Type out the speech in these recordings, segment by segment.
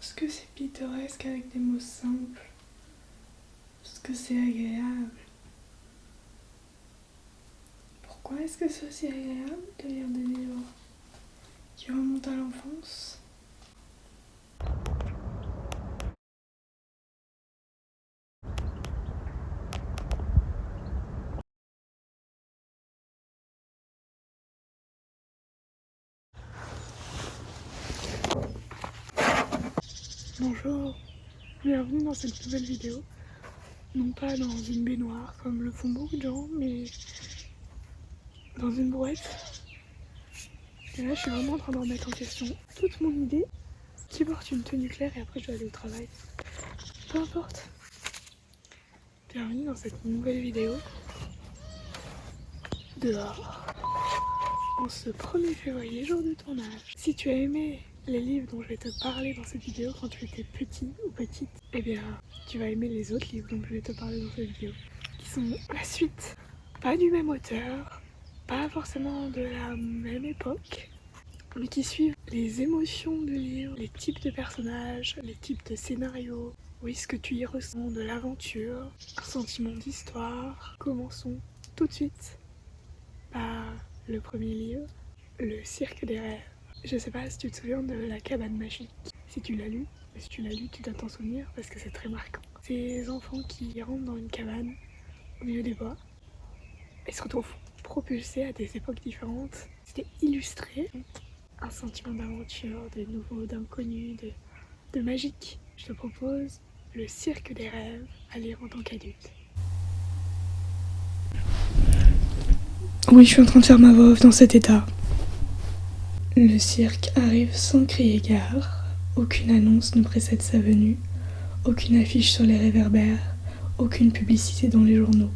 Parce que c'est pittoresque avec des mots simples. Parce que c'est agréable. Pourquoi est-ce que c'est aussi agréable de lire des livres qui remontent à l'enfance ? Bonjour, bienvenue dans cette nouvelle vidéo. Non pas dans une baignoire comme le font beaucoup de gens, mais dans une brouette. Et là je suis vraiment en train de remettre en question toute mon idée qui porte une tenue claire et après je dois aller au travail. Peu importe. Bienvenue dans cette nouvelle vidéo. Dehors. En ce 1er février, jour de tournage. Si tu as aimé les livres dont je vais te parler dans cette vidéo quand tu étais petit ou petite, eh bien tu vas aimer les autres livres dont je vais te parler dans cette vidéo, qui sont la suite, pas du même auteur, pas forcément de la même époque, mais qui suivent les émotions du livre, les types de personnages, les types de scénarios, où est-ce que tu y ressens de l'aventure, un sentiment d'histoire. Commençons tout de suite par le premier livre, Le Cirque des Rêves. Je sais pas si tu te souviens de La Cabane Magique. Si tu l'as lu, tu dois t'en souvenir parce que c'est très marquant. Ces enfants qui rentrent dans une cabane au milieu des bois et se retrouvent propulsés à des époques différentes. C'était illustré, un sentiment d'aventure, de nouveau, d'inconnu, de magique. Je te propose Le Cirque des Rêves à lire en tant qu'adulte. Oui, je suis en train de faire ma voix off dans cet état. Le cirque arrive sans crier gare. Aucune annonce ne précède sa venue. Aucune affiche sur les réverbères. Aucune publicité dans les journaux.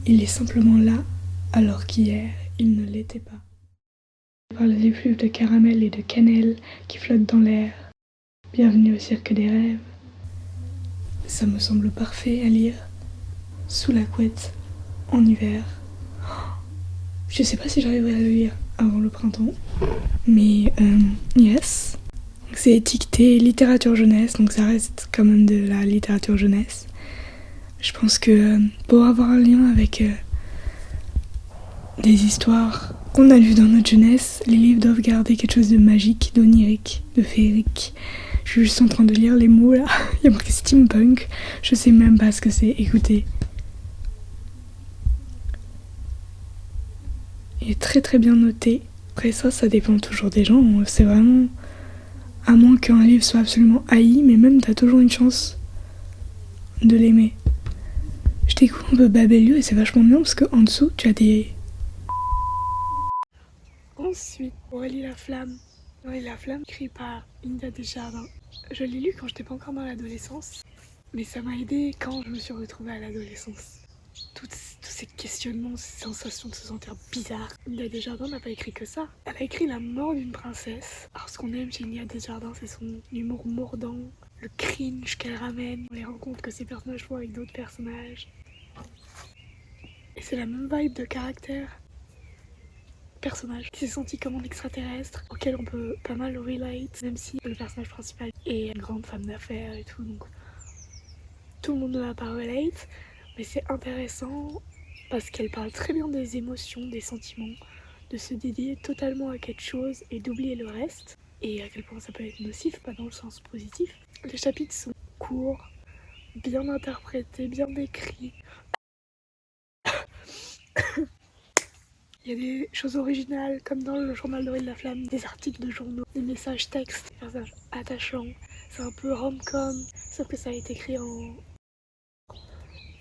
Il est simplement là, alors qu'hier, il ne l'était pas. Par les effluves de caramel et de cannelle qui flottent dans l'air. Bienvenue au cirque des rêves. Ça me semble parfait à lire. Sous la couette, en hiver. Je sais pas si j'arriverai à le lire avant le printemps, mais yes. C'est étiqueté littérature jeunesse, donc ça reste quand même de la littérature jeunesse. Je pense que pour avoir un lien avec des histoires qu'on a lues dans notre jeunesse, les livres doivent garder quelque chose de magique, d'onirique, de féerique. Je suis juste en train de lire les mots là, il y a marqué steampunk, je sais même pas ce que c'est, écoutez. Il est très très bien noté. Après ça dépend toujours des gens. C'est vraiment... À moins qu'un livre soit absolument haï, mais même t'as toujours une chance de l'aimer. Je découvre un peu Babelio et c'est vachement bien parce qu'en dessous tu as des... Ensuite, Aurélie la Flamme. Aurélie la Flamme, écrit par India Desjardins. Je l'ai lu quand j'étais pas encore dans l'adolescence, mais ça m'a aidé quand je me suis retrouvée à l'adolescence. Tous ces questionnements, ces sensations de se sentir bizarre. India Desjardins n'a pas écrit que ça. Elle a écrit La mort d'une princesse. Alors ce qu'on aime chez India Desjardins, c'est son humour mordant, le cringe qu'elle ramène, les rencontres que ses personnages font avec d'autres personnages. Et c'est la même vibe de caractère. Personnage qui s'est senti comme un extraterrestre, auquel on peut pas mal relate, même si le personnage principal est une grande femme d'affaires et tout, donc tout le monde ne va pas relate. Mais c'est intéressant parce qu'elle parle très bien des émotions, des sentiments, de se dédier totalement à quelque chose et d'oublier le reste, et à quel point ça peut être nocif, pas dans le sens positif. Les chapitres sont courts, bien interprétés, bien décrits. Il y a des choses originales, comme dans le journal d'Aurélie la Flamme, des articles de journaux, des messages textes, des personnages attachants. C'est un peu rom-com, sauf que ça a été écrit en...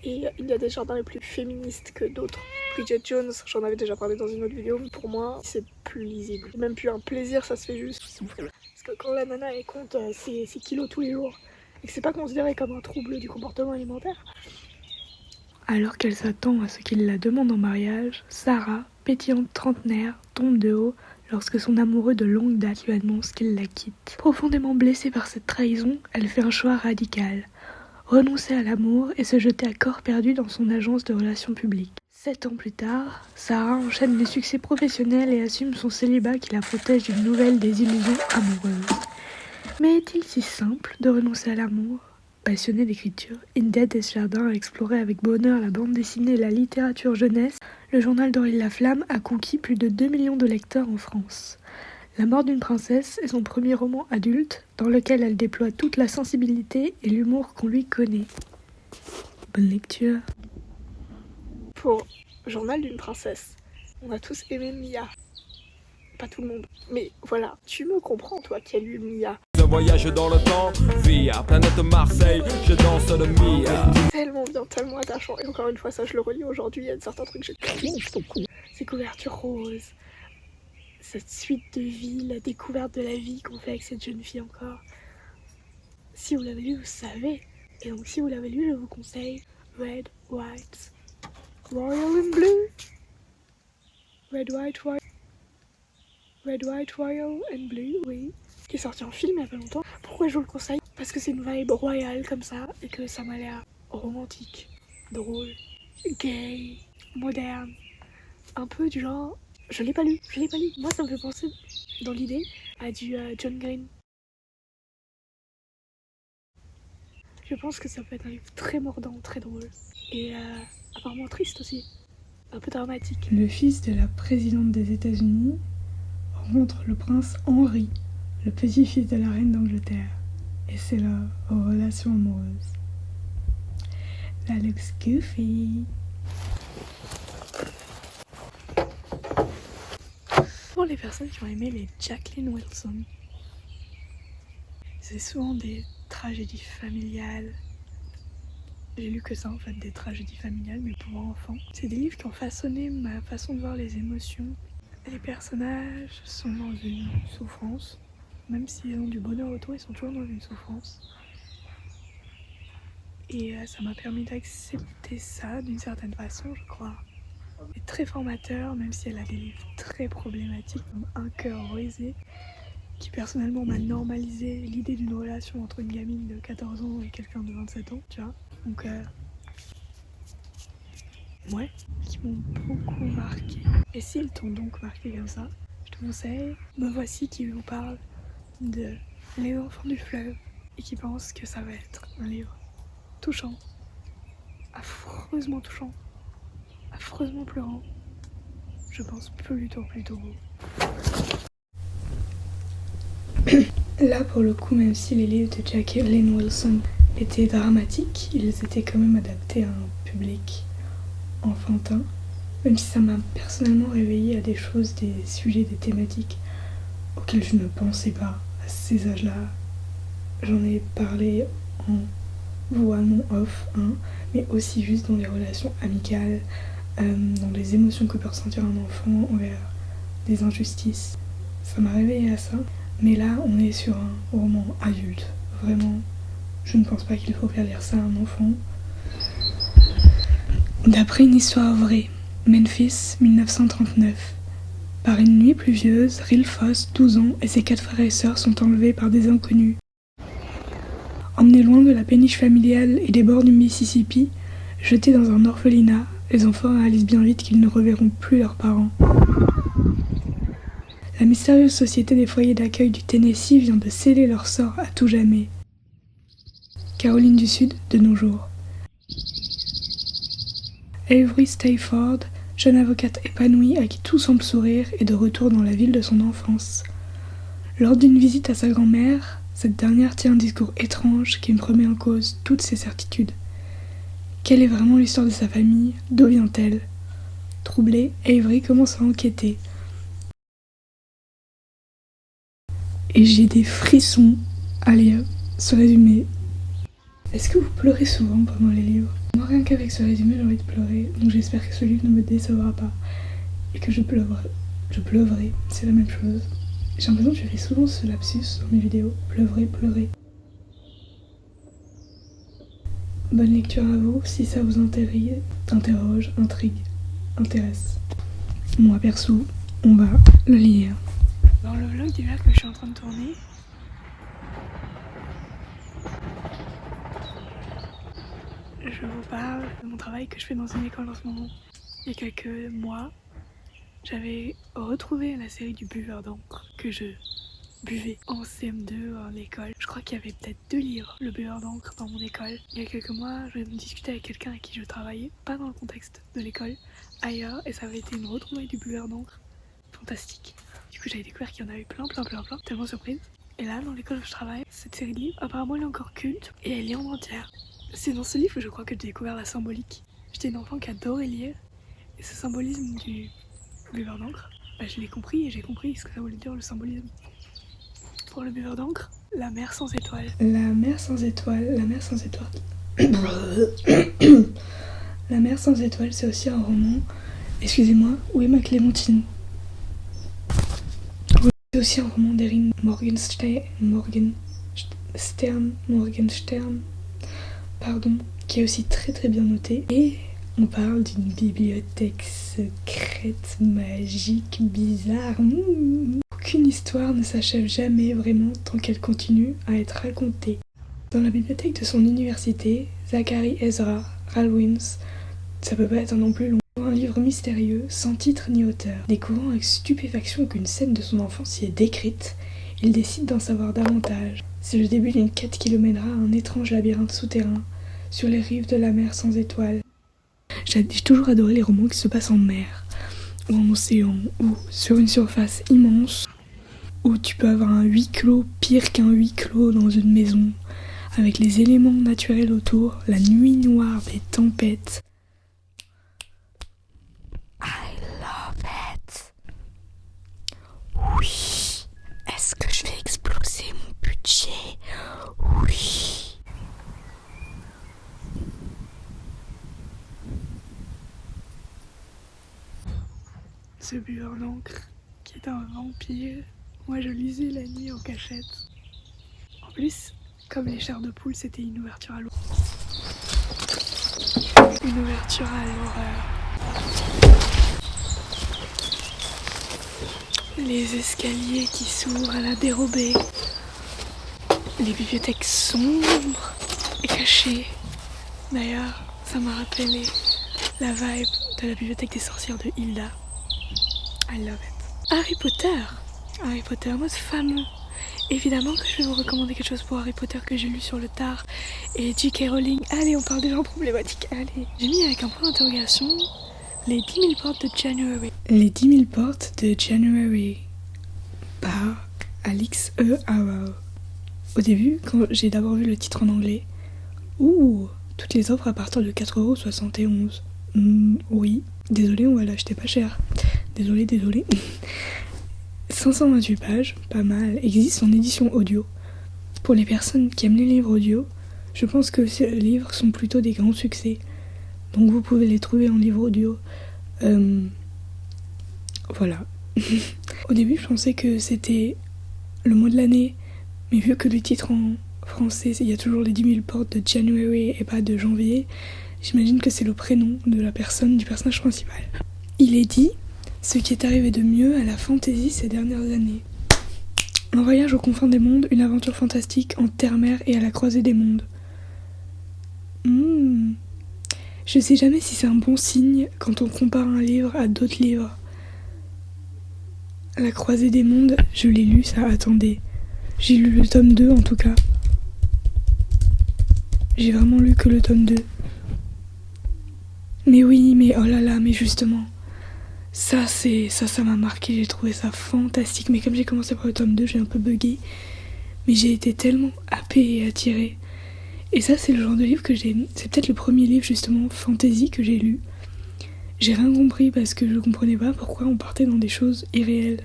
Et il y a des jardins plus féministes que d'autres. Bridget Jones, j'en avais déjà parlé dans une autre vidéo, mais pour moi, c'est plus lisible. Même plus un plaisir, ça se fait juste. Parce que quand la nana elle compte ses kilos tous les jours, et que c'est pas considéré comme un trouble du comportement alimentaire. Alors qu'elle s'attend à ce qu'il la demande en mariage, Sarah, pétillante trentenaire, tombe de haut lorsque son amoureux de longue date lui annonce qu'il la quitte. Profondément blessée par cette trahison, elle fait un choix radical. Renoncer à l'amour et se jeter à corps perdu dans son agence de relations publiques. 7 ans plus tard, Sarah enchaîne les succès professionnels et assume son célibat qui la protège d'une nouvelle désillusion amoureuse. Mais est-il si simple de renoncer à l'amour ? Passionné d'écriture, India Desjardins a exploré avec bonheur la bande dessinée et la littérature jeunesse. Le journal d'Aurélie Laflamme a conquis plus de 2 millions de lecteurs en France. La mort d'une princesse est son premier roman adulte, dans lequel elle déploie toute la sensibilité et l'humour qu'on lui connaît. Bonne lecture. Pour Journal d'une princesse, on a tous aimé Mia. Pas tout le monde, mais voilà, tu me comprends toi qui as lu Mia. Je voyage dans le temps, via planète Marseille, je danse le Mia. Tellement bien, tellement attachant, et encore une fois ça je le relis aujourd'hui, il y a certains trucs que je cringe beaucoup. Ces couvertures roses, cette suite de vie, la découverte de la vie qu'on fait avec cette jeune fille encore. Si vous l'avez lu, vous savez, et donc si vous l'avez lu, je vous conseille Red, White, Royal and Blue. Red, White, Royal and Blue, oui. Qui est sorti en film il y a pas longtemps. Pourquoi je vous le conseille ? Parce que c'est une vibe royale comme ça, et que ça m'a l'air romantique, drôle, gay, moderne. Un peu du genre... Je l'ai pas lu. Moi ça me fait penser, dans l'idée, à du John Green. Je pense que ça peut être un livre très mordant, très drôle. Et apparemment triste aussi. Un peu dramatique. Le fils de la présidente des États-Unis rencontre le prince Henri, le petit-fils de la reine d'Angleterre. Et c'est leur relation amoureuse. That looks goofy. Pour les personnes qui ont aimé les Jacqueline Wilson, c'est souvent des tragédies familiales. J'ai lu que ça en fait, des tragédies familiales, mais pour enfants. C'est des livres qui ont façonné ma façon de voir les émotions. Les personnages sont dans une souffrance. Même s'ils ont du bonheur autour, ils sont toujours dans une souffrance. Et ça m'a permis d'accepter ça d'une certaine façon, je crois. C'est très formateur, même si elle a des livres très problématiques, comme Un cœur brisé, qui personnellement m'a normalisé l'idée d'une relation entre une gamine de 14 ans et quelqu'un de 27 ans, tu vois. Donc, ouais, qui m'ont beaucoup marqué. Et s'ils t'ont donc marqué comme ça, je te conseille Me voici qui vous parle de Les enfants du fleuve et qui pense que ça va être un livre touchant, affreusement touchant, affreusement pleurant. Je pense plutôt beau. Là pour le coup, même si les livres de Jacqueline Wilson étaient dramatiques, ils étaient quand même adaptés à un public enfantin, même si ça m'a personnellement réveillé à des choses, des sujets, des thématiques auxquelles je ne pensais pas à ces âges-là. J'en ai parlé en voix non off, hein, mais aussi juste dans les relations amicales, dans les émotions que peut ressentir un enfant envers des injustices. Ça m'a réveillé à ça, mais là on est sur un roman adulte. Vraiment, je ne pense pas qu'il faut faire lire ça à un enfant. D'après une histoire vraie, Memphis, 1939. Par une nuit pluvieuse, Ril Foss, 12 ans, et ses 4 frères et sœurs sont enlevés par des inconnus. Emmenés loin de la péniche familiale et des bords du Mississippi, jetés dans un orphelinat, les enfants réalisent bien vite qu'ils ne reverront plus leurs parents. La mystérieuse société des foyers d'accueil du Tennessee vient de sceller leur sort à tout jamais. Caroline du Sud, de nos jours. Avery Stayford, jeune avocate épanouie à qui tout semble sourire, est de retour dans la ville de son enfance. Lors d'une visite à sa grand-mère, cette dernière tient un discours étrange qui me remet en cause toutes ses certitudes. Quelle est vraiment l'histoire de sa famille ? D'où vient-elle ? Troublée, Avery commence à enquêter. Et j'ai des frissons à lire ce résumé. Est-ce que vous pleurez souvent pendant les livres ? Moi, rien qu'avec ce résumé, j'ai envie de pleurer, donc j'espère que ce livre ne me décevra pas. Et que je pleurerai, c'est la même chose. J'ai l'impression que je fais souvent ce lapsus dans mes vidéos, pleurer. Bonne lecture à vous, si ça vous interroge, intrigue, intéresse. Moi perso, on va le lire. Dans le vlog d'hiver que je suis en train de tourner, je vous parle de mon travail que je fais dans une école en ce moment. Il y a quelques mois, j'avais retrouvé la série du buveur d'encre que je buvais en CM2 en école. Je crois qu'il y avait peut-être 2 livres, le buveur d'encre, dans mon école. Il y a quelques mois, je discutais avec quelqu'un avec qui je travaillais, pas dans le contexte de l'école, ailleurs, et ça avait été une retrouvaille du buveur d'encre. Fantastique. Du coup, j'avais découvert qu'il y en avait plein, tellement surprise. Et là, dans l'école où je travaille, cette série de livres, apparemment elle est encore culte, et elle est en entière. C'est dans ce livre que je crois que j'ai découvert la symbolique. J'étais une enfant qui adorait lire, et ce symbolisme du buveur d'encre, je l'ai compris, et j'ai compris ce que ça voulait dire le symbolisme. Pour le buveur d'encre, la mer sans étoiles. La mer sans étoiles, la mer sans étoiles. La mer sans étoiles, c'est aussi un roman. Excusez-moi, où est ma clémentine? C'est aussi un roman d'Erin Morgenstern, pardon, qui est aussi très très bien noté. Et on parle d'une bibliothèque secrète, magique, bizarre. Aucune histoire ne s'achève jamais vraiment tant qu'elle continue à être racontée. Dans la bibliothèque de son université, Zachary Ezra Rallwins, ça peut pas être non plus long, un livre mystérieux, sans titre ni auteur. Découvrant avec stupéfaction qu'une scène de son enfance y est décrite, il décide d'en savoir davantage. C'est le début d'une quête qui le mènera à un étrange labyrinthe souterrain, sur les rives de la mer sans étoiles. J'ai toujours adoré les romans qui se passent en mer, ou en océan, ou sur une surface immense, où tu peux avoir un huis clos pire qu'un huis clos dans une maison, avec les éléments naturels autour, la nuit noire des tempêtes. I love it. Oui. Est-ce que je vais exploser mon budget? Oui. Ce buveur d'encre, qui est un vampire, moi je lisais la nuit en cachette. En plus, comme les chairs de poule, c'était une ouverture à l'horreur. Une ouverture à l'horreur. Les escaliers qui s'ouvrent à la dérobée. Les bibliothèques sombres et cachées. D'ailleurs, ça m'a rappelé la vibe de la bibliothèque des sorcières de Hilda. I love it. Harry Potter, notre fameux. Évidemment que je vais vous recommander quelque chose pour Harry Potter que j'ai lu sur le tard. Et J.K. Rowling, allez, on parle des gens problématiques, allez. J'ai mis avec un point d'interrogation les 10 000 portes de January. Les 10 000 portes de January par Alix E. Harrow. Au début, quand j'ai d'abord vu le titre en anglais, toutes les offres à partir de 4,71€. Oui, désolé, on va l'acheter pas cher. Désolé. 528 pages, pas mal, existe en édition audio. Pour les personnes qui aiment les livres audio, je pense que ces livres sont plutôt des grands succès. Donc vous pouvez les trouver en livre audio. Voilà. Au début, je pensais que c'était le mois de l'année, mais vu que le titre en français, il y a toujours les 10 000 portes de January et pas de janvier, j'imagine que c'est le prénom de la personne, du personnage principal. Il est dit ce qui est arrivé de mieux à la fantasy ces dernières années. Un voyage aux confins des mondes, une aventure fantastique en terre-mer et à la croisée des mondes. Je sais jamais si c'est un bon signe quand on compare un livre à d'autres livres. La croisée des mondes, je l'ai lu, ça, attendez. J'ai lu le tome 2 en tout cas. J'ai vraiment lu que le tome 2. Mais oui, mais oh là là, mais justement. Ça m'a marqué, j'ai trouvé ça fantastique. Mais comme j'ai commencé par le tome 2, j'ai un peu bugué. Mais j'ai été tellement happée et attirée. Et ça, c'est le genre de livre que j'ai... C'est peut-être le premier livre, justement, fantasy que j'ai lu. J'ai rien compris parce que je comprenais pas pourquoi on partait dans des choses irréelles.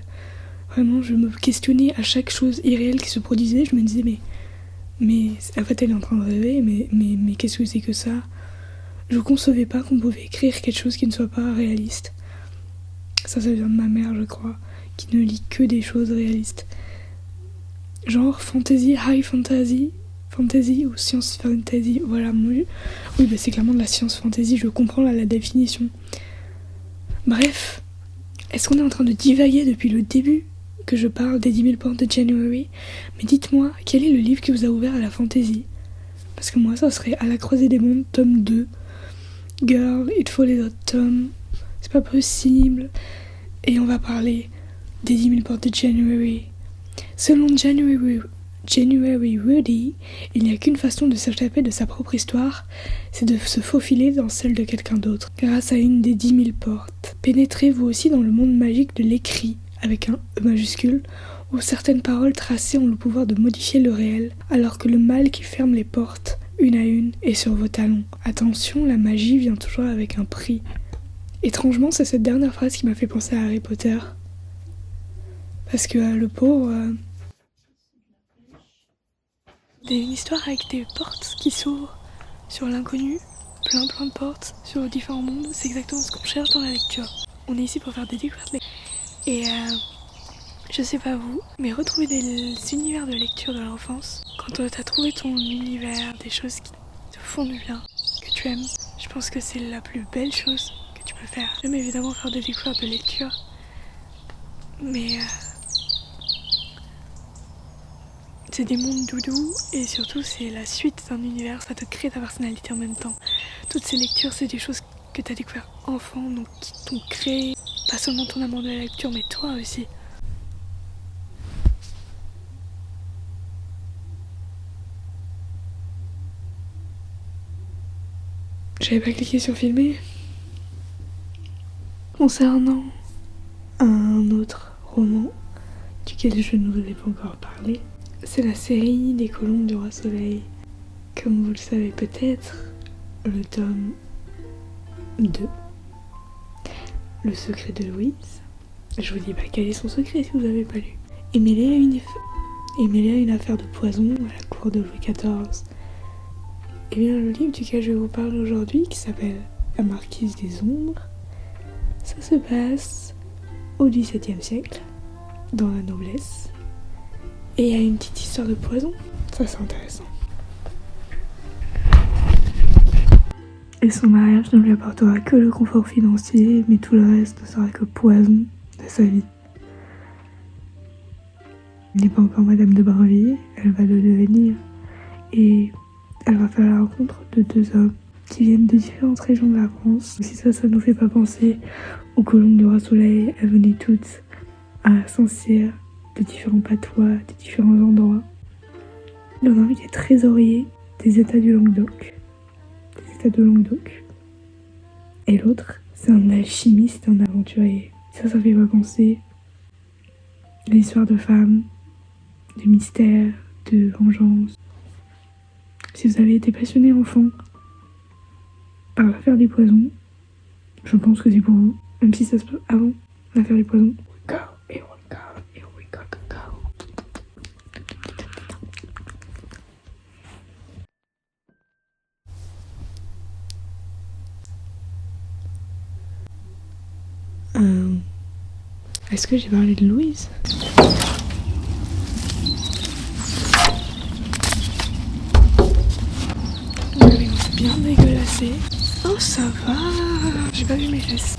Vraiment, je me questionnais à chaque chose irréelle qui se produisait. Je me disais, mais en fait, elle est en train de rêver, mais qu'est-ce que c'est que ça? Je concevais pas qu'on pouvait écrire quelque chose qui ne soit pas réaliste. Ça vient de ma mère, je crois, qui ne lit que des choses réalistes. Genre fantasy, high fantasy ou science fantasy, voilà. Oui, c'est clairement de la science fantasy, je comprends là la définition. Bref, est-ce qu'on est en train de divaguer depuis le début que je parle des 10 000 portes de January? Mais dites-moi, quel est le livre qui vous a ouvert à la fantasy? Parce que moi, ça serait À la croisée des mondes, tome 2. Girl, il faut les autres tomes. C'est pas possible. Et on va parler des 10 000 portes de January. Selon January Woody, il n'y a qu'une façon de s'échapper de sa propre histoire, c'est de se faufiler dans celle de quelqu'un d'autre, grâce à une des 10 000 portes. Pénétrez vous aussi dans le monde magique de l'écrit, avec un E majuscule, où certaines paroles tracées ont le pouvoir de modifier le réel, alors que le mal qui ferme les portes, une à une, est sur vos talons. Attention, la magie vient toujours avec un prix. Étrangement, c'est cette dernière phrase qui m'a fait penser à Harry Potter. Parce que le pauvre... Une histoire avec des portes qui s'ouvrent sur l'inconnu, plein de portes sur différents mondes, c'est exactement ce qu'on cherche dans la lecture. On est ici pour faire des découvertes. Et je sais pas vous, mais retrouver des univers de lecture de l'enfance, quand t'as trouvé ton univers, des choses qui te font du bien, que tu aimes, je pense que c'est la plus belle chose que tu peux faire. J'aime évidemment faire des découvertes de lecture, mais c'est des mondes doudous et surtout c'est la suite d'un univers, ça te crée ta personnalité en même temps. Toutes ces lectures, c'est des choses que tu as découvertes enfant, donc qui t'ont créé pas seulement ton amour de la lecture, mais toi aussi. J'avais pas cliqué sur filmer. Concernant un autre roman duquel je ne vous ai pas encore parlé, c'est la série des Colombes du Roi Soleil. Comme vous le savez peut-être, le tome 2, Le secret de Louise. Je vous dis pas quel est son secret si vous n'avez pas lu. Est mêlé à une affaire de poison à la cour de Louis XIV. Et bien le livre duquel je vais vous parler aujourd'hui, qui s'appelle La Marquise des Ombres, ça se passe au XVIIe siècle, dans la noblesse. Et il y a une petite histoire de poison, ça c'est intéressant. Et son mariage ne lui apportera que le confort financier, mais tout le reste ne sera que poison de sa vie. Elle n'est pas encore Madame de Brinvilliers, elle va le devenir. Et elle va faire la rencontre de deux hommes qui viennent de différentes régions de la France. Si ça nous fait pas penser aux Colombes du Roi Soleil, elles venaient toutes à Saint-Cyr, de différents patois, de différents endroits. Il y en a un qui est trésorier des États du Languedoc. Et l'autre, c'est un alchimiste, un aventurier. Ça fait pas penser l'histoire de femmes, de mystère, de vengeance. Si vous avez été passionné enfant par l'affaire des poisons, je pense que c'est pour vous. Même si ça se passe avant l'affaire des poisons. Go, here we go, here we go, go, go. Est-ce que j'ai parlé de Louise ? Bien dégueulassé. Oh ça va. J'ai pas vu mes fesses.